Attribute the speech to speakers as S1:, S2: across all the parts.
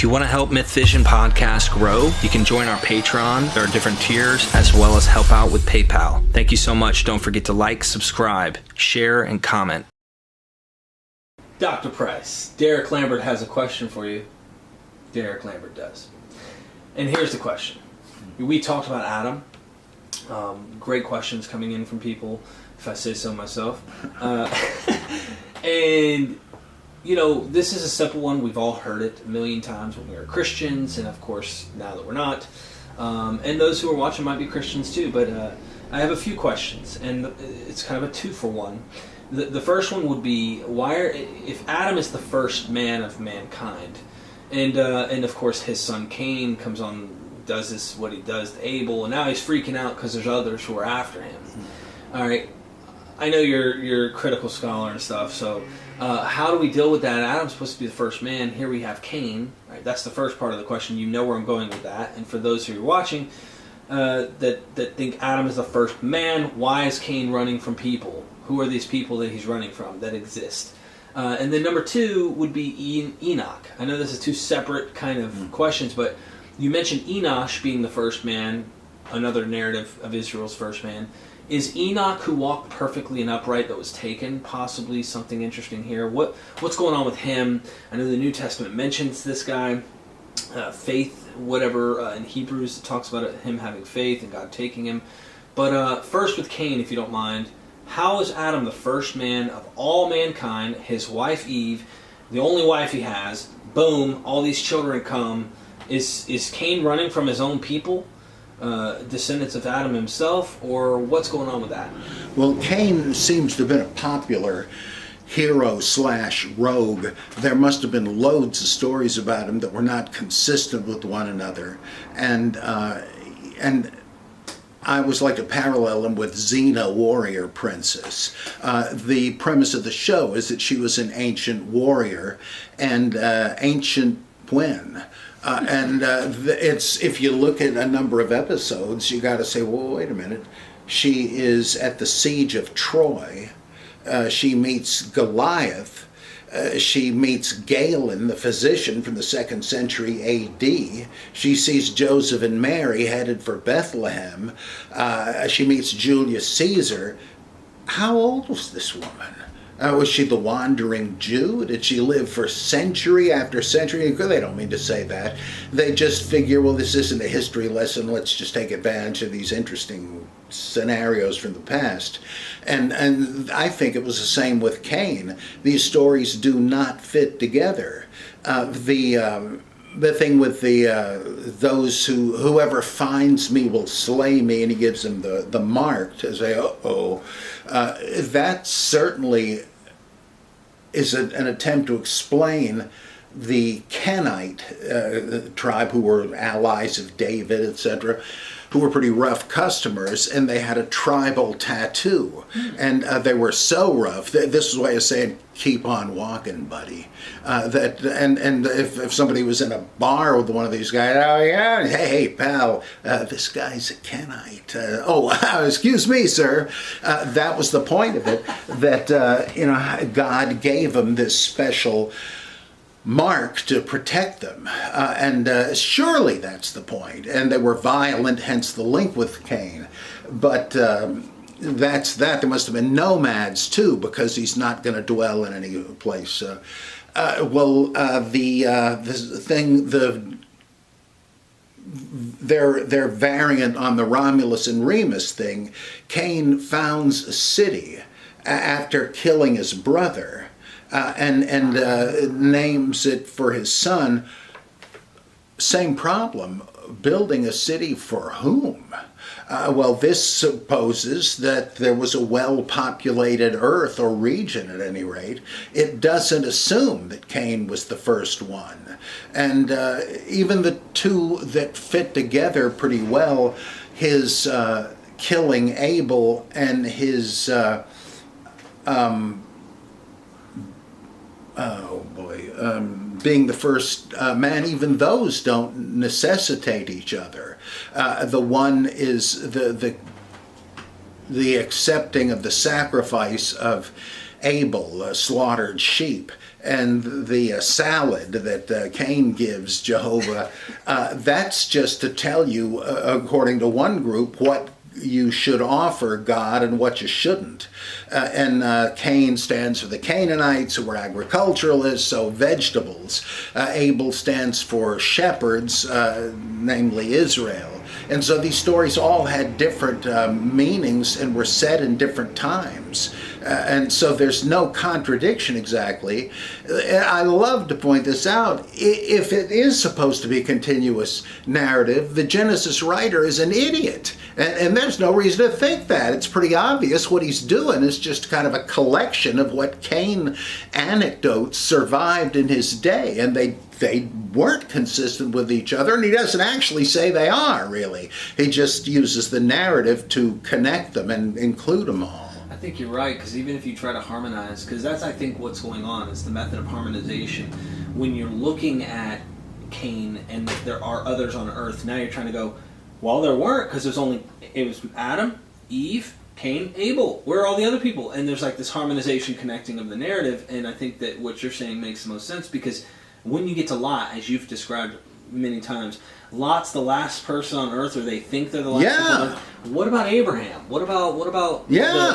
S1: If you want to help Myth Vision Podcast grow, you can join our Patreon. There are different tiers, as well as help out with PayPal. Thank you so much. Don't forget to like, subscribe, share, and comment. Dr. Price, Derek Lambert has a question for you. Derek Lambert does. And here's the question. We talked about Adam. Great questions coming in from people, if I say so myself. And, you know, this is a simple one. We've all heard it a million times when we were Christians, and of course, now that we're not. And those who are watching might be Christians too, but I have a few questions, and it's kind of a 2-for-1. The first one would be, if Adam is the first man of mankind, and of course his son Cain comes on, does what he does to Abel, and now he's freaking out because there's others who are after him. All right, I know you're a critical scholar and stuff, so how do we deal with that? Adam's supposed to be the first man. Here we have Cain. Right, that's the first part of the question. You know where I'm going with that. And for those who are watching that think Adam is the first man, why is Cain running from people? Who are these people that he's running from that exist? And then number 2 would be Enoch. I know this is 2 separate kind of questions, but you mentioned Enosh being the first man, another narrative of Israel's first man. Is Enoch, who walked perfectly and upright, that was taken, possibly something interesting here? What's going on with him? I know the New Testament mentions this guy, faith, whatever, in Hebrews it talks about him having faith and God taking him. But first with Cain, if you don't mind, how is Adam the first man of all mankind, his wife Eve, the only wife he has, boom, all these children come. Is Cain running from his own people, descendants of Adam himself, or what's going on with that?
S2: Well, Cain seems to have been a popular hero/rogue. There must have been loads of stories about him that were not consistent with one another, and I always like to parallel him with Xena, warrior princess. The premise of the show is that she was an ancient warrior and ancient when. It's, if you look at a number of episodes, you got to say, well, wait a minute. She is at the siege of Troy. She meets Goliath. She meets Galen, the physician from the 2nd century A.D. She sees Joseph and Mary headed for Bethlehem. She meets Julius Caesar. How old was this woman? Was she the wandering Jew? Did she live for century after century? They don't mean to say that. They just figure, well, this isn't a history lesson. Let's just take advantage of these interesting scenarios from the past. And I think it was the same with Cain. These stories do not fit together. The thing with those whoever finds me will slay me, and he gives them the mark to say, that certainly is an attempt to explain the Kenite tribe, who were allies of David, etc., who were pretty rough customers, and they had a tribal tattoo. And they were so rough, this is why I say, keep on walking, buddy. And if somebody was in a bar with one of these guys, oh yeah, hey pal, this guy's a Kenite. Excuse me, sir. That was the point of it, that God gave him this special mark to protect them, and surely that's the point. And they were violent, hence the link with Cain. But that's that. There must have been nomads too, because he's not going to dwell in any place. Their variant on the Romulus and Remus thing. Cain founds a city after killing his brother. And names it for his son. Same problem. Building a city for whom? This supposes that there was a well-populated earth, or region at any rate. It doesn't assume that Cain was the first one. And even the 2 that fit together pretty well, his killing Abel and his being the first man, even those don't necessitate each other. The one is the accepting of the sacrifice of Abel slaughtered sheep, and the salad that Cain gives Jehovah, that's just to tell you, according to one group, what you should offer God and what you shouldn't. And Cain stands for the Canaanites, who were agriculturalists, so vegetables. Abel stands for shepherds, namely Israel. And so these stories all had different meanings and were said in different times. And so there's no contradiction exactly. I love to point this out. If it is supposed to be a continuous narrative, the Genesis writer is an idiot. And there's no reason to think that. It's pretty obvious what he's doing is just kind of a collection of what Cain anecdotes survived in his day. And they weren't consistent with each other, and he doesn't actually say they are, really. He just uses the narrative to connect them and include them all.
S1: I think you're right, because even if you try to harmonize, because that's, I think, what's going on, is the method of harmonization. When you're looking at Cain and there are others on earth, now you're trying to go, well, there weren't, because it was Adam, Eve, Cain, Abel. Where are all the other people? And there's like this harmonization connecting of the narrative, and I think that what you're saying makes the most sense, because when you get to Lot, as you've described many times, Lot's the last person on earth, or they think they're the last person on earth. What about Abraham? What about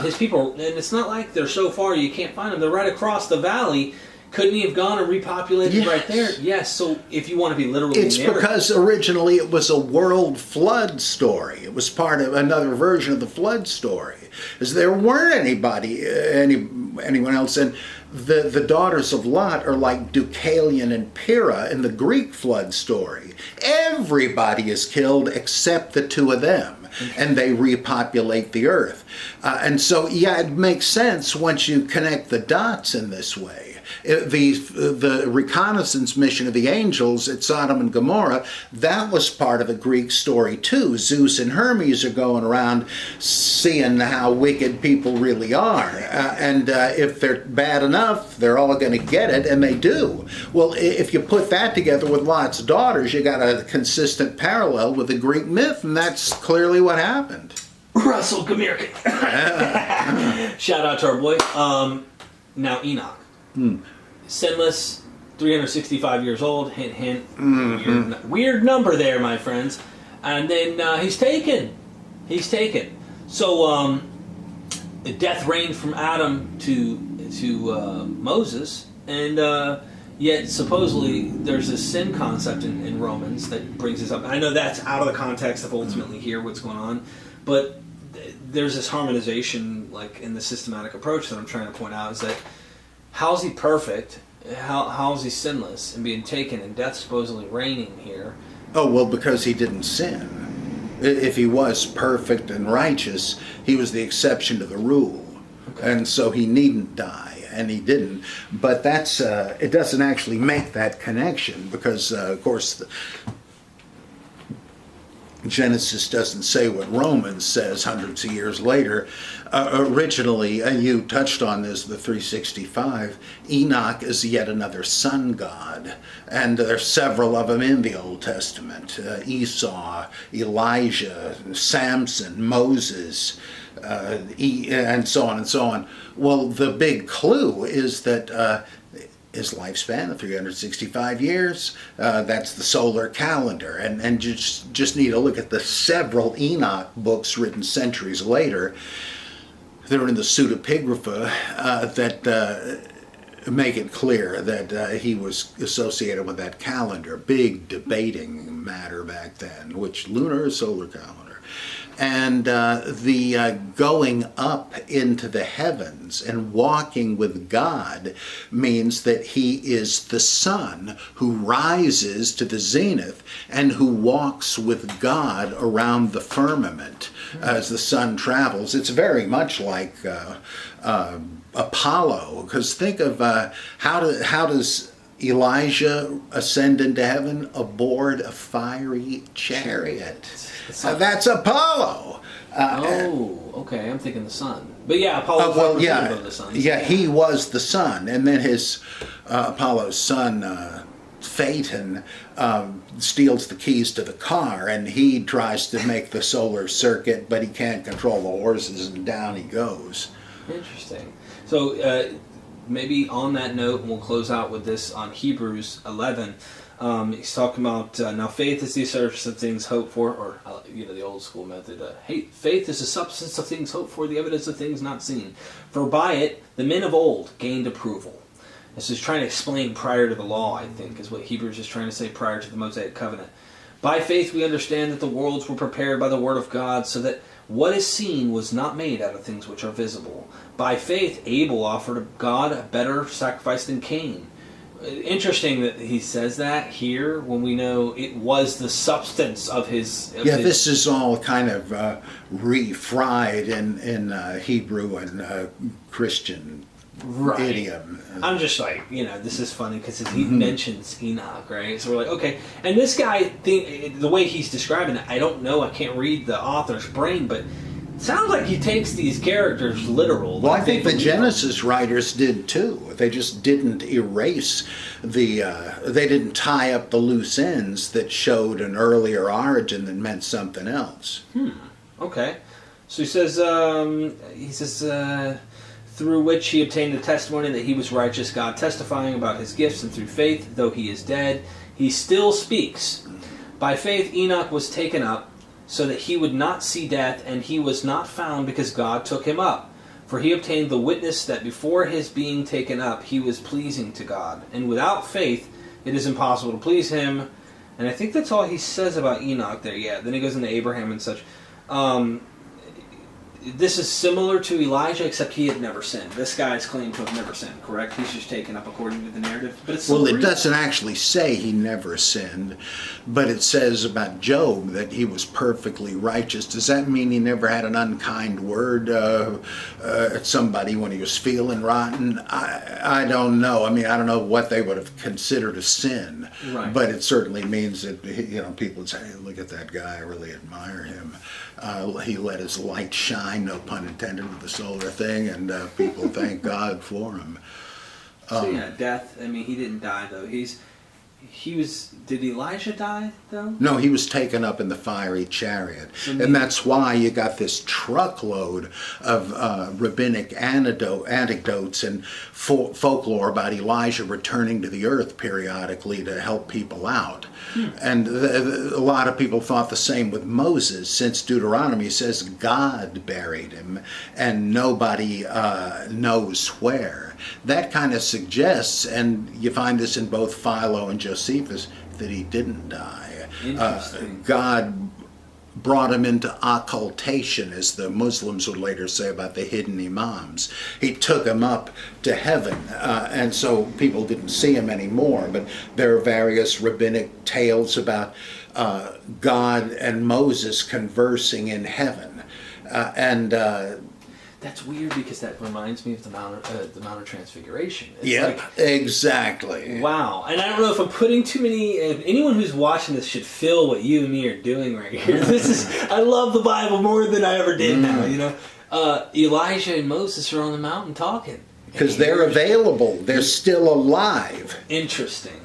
S1: his people? And it's not like they're so far you can't find them. They're right across the valley. Couldn't he have gone and repopulated right there? Yes, so if you want to be literally
S2: It's because originally it was a world flood story. It was part of another version of the flood story. As there weren't anyone else. And the daughters of Lot are like Deucalion and Pyrrha in the Greek flood story. Everybody is killed except the two of them. And they repopulate the earth. And so, it makes sense once you connect the dots in this way. The reconnaissance mission of the angels at Sodom and Gomorrah, that was part of a Greek story too. Zeus and Hermes are going around seeing how wicked people really are. And if they're bad enough, they're all going to get it, and they do. Well, if you put that together with Lot's daughters, you got a consistent parallel with the Greek myth, and that's clearly what happened.
S1: Russell, come here. Shout out to our boy. Now Enoch. Sinless, 365 years old, hint, hint. Mm-hmm. Weird number there, my friends. And then he's taken. So death reigned from Adam to Moses, and yet supposedly there's this sin concept in Romans that brings us up. I know that's out of the context of ultimately here what's going on, but there's this harmonization, like in the systematic approach that I'm trying to point out, is that how's he perfect? How's he sinless and being taken, and death supposedly reigning here?
S2: Oh, well, because he didn't sin. If he was perfect and righteous, he was the exception to the rule. Okay. And so he needn't die, and he didn't. But that's it doesn't actually make that connection, because, of course, Genesis doesn't say what Romans says hundreds of years later. Originally, and you touched on this, the 365, Enoch is yet another sun god. And there's several of them in the Old Testament. Esau, Elijah, Samson, Moses, and so on and so on. Well, the big clue is that his lifespan of 365 years, that's the solar calendar. And just need to look at the several Enoch books written centuries later. They're in the pseudepigrapha that make it clear that he was associated with that calendar. Big debating matter back then, which lunar or solar calendar. And the going up into the heavens and walking with God means that he is the sun who rises to the zenith and who walks with God around the firmament as the sun travels. It's very much like Apollo, because think of how does Elijah ascend into heaven? Aboard a fiery chariot. That's Apollo.
S1: Okay. I'm thinking the sun. But yeah, Apollo was the sun.
S2: Yeah, he was the sun. And then his Apollo's son, Phaeton, steals the keys to the car, and he tries to make the solar circuit, but he can't control the horses, and down he goes.
S1: Interesting. So maybe on that note, and we'll close out with this on Hebrews 11. He's talking about now faith is the assurance of things hoped for, or the old school method. Faith is the substance of things hoped for, the evidence of things not seen. For by it the men of old gained approval. This is trying to explain prior to the law, I think, is what Hebrews is trying to say prior to the Mosaic covenant. By faith we understand that the worlds were prepared by the word of God, so that what is seen was not made out of things which are visible. By faith Abel offered God a better sacrifice than Cain. Interesting that he says that here when we know it was the substance of his...
S2: This is all kind of refried in Hebrew and Christian idiom.
S1: I'm just like, this is funny because he mentions Enoch, right? So we're like, okay. And this guy, the way he's describing it, I don't know, I can't read the author's brain, but sounds like he takes these characters literal.
S2: Well, I think the Genesis writers did too. They just didn't erase they didn't tie up the loose ends that showed an earlier origin that meant something else.
S1: Okay. So he says, through which he obtained the testimony that he was righteous, God testifying about his gifts, and through faith, though he is dead, he still speaks. By faith Enoch was taken up, so that he would not see death, and he was not found because God took him up. For he obtained the witness that before his being taken up he was pleasing to God. And without faith it is impossible to please him. And I think that's all he says about Enoch there. Yeah, then he goes into Abraham and such. This is similar to Elijah, except he had never sinned. This guy's claimed to have never sinned, correct? He's just taken up according to the narrative. But it's
S2: it doesn't actually say he never sinned, but it says about Job that he was perfectly righteous. Does that mean he never had an unkind word at somebody when he was feeling rotten? I don't know. I mean, I don't know what they would have considered a sin,
S1: right.
S2: But it certainly means that people would say, hey, look at that guy, I really admire him. He let his light shine, no pun intended, with the solar thing, and people thank God for him.
S1: Death. I mean, he didn't die though. Did Elijah die though?
S2: No, he was taken up in the fiery chariot, and that's why you got this truckload of rabbinic anecdotes and folklore about Elijah returning to the earth periodically to help people out. And a lot of people thought the same with Moses, since Deuteronomy says God buried him and nobody knows where. That kind of suggests, and you find this in both Philo and Josephus, that he didn't die.
S1: Interesting.
S2: God brought him into occultation, as the Muslims would later say about the hidden imams. He took him up to heaven, and so people didn't see him anymore. But there are various rabbinic tales about God and Moses conversing in heaven,
S1: That's weird because that reminds me of the Mount of Transfiguration.
S2: It's exactly.
S1: Wow. And I don't know if I'm putting too many... anyone who's watching this should feel what you and me are doing right here. I love the Bible more than I ever did now, Elijah and Moses are on the mountain talking.
S2: Because they're available. They're still alive.
S1: Interesting.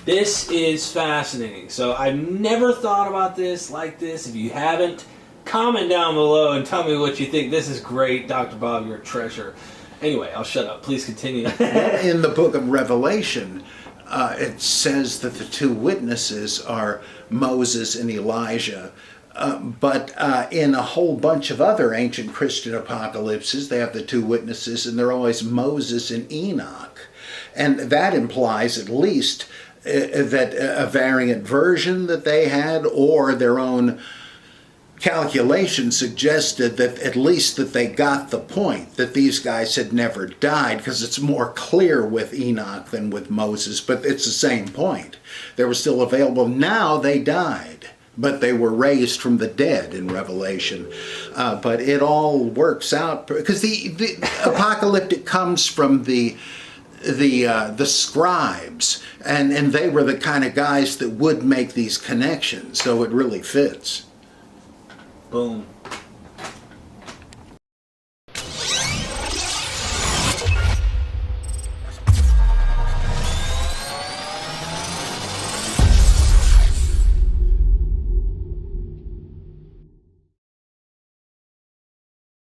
S1: This is fascinating. So I've never thought about this like this. If you haven't, comment down below and tell me what you think. This is great, Dr. Bob. You're a treasure. Anyway, I'll shut up. Please continue.
S2: In the book of Revelation, it says that the two witnesses are Moses and Elijah. But in a whole bunch of other ancient Christian apocalypses, they have the two witnesses, and they're always Moses and Enoch. And that implies at least that a variant version that they had, or their own calculation, suggested that at least that they got the point, that these guys had never died, because it's more clear with Enoch than with Moses, but it's the same point. They were still available. Now they died, but they were raised from the dead in Revelation. But it all works out, because the apocalyptic comes from the scribes, and they were the kind of guys that would make these connections, so it really fits.
S1: Boom.